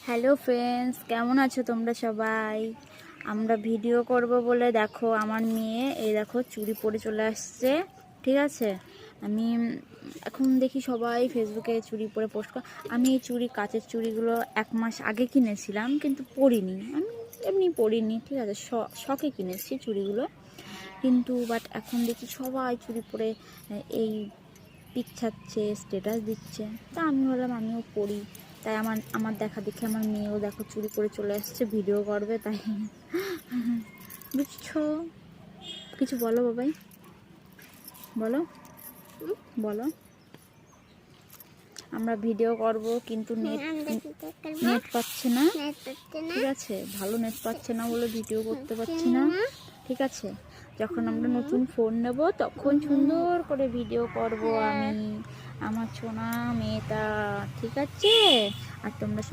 Hello friends, কেমন আছো তোমরা সবাই? আমরা ভিডিও করব বলে দেখো আমার মেয়ে এই দেখো চুড়ি পরে চলে আসছে। ঠিক আছে, আমি এখন দেখি সবাই ফেসবুকে চুড়ি পরে পোস্ট করে। আমি এই চুড়ি, কাচের চুড়িগুলো 1 মাস আগে কিনেছিলাম, কিন্তু পরিনি। আমি এমনি পরিনি, ঠিক আছে, শখে কিনেছি চুড়িগুলো। কিন্তু বাট এখন দেখি সবাই চুড়ি পরে এই পিক ছাড়ছে, স্ট্যাটাস দিচ্ছে। তা আমি ভাবলাম আমিও পড়ি। তাই আমার দেখা দেখে আমার মেয়েও দেখো চুরি করে চলে আসছে, ভিডিও করবে। তাই বুঝছো? কিছু বলো বাবাই, বলো বলো। আমরা ভিডিও করব কিন্তু নেট পাচ্ছে না, ঠিক আছে, ভালো নেট পাচ্ছে না বলে ভিডিও করতে পারছি না। ঠিক আছে, যখন আমরা নতুন ফোন নেব তখন সুন্দর করে ভিডিও করব আমি, আমার সোনা মেয়েটা। ঠিক আছে, আর তোমরা সব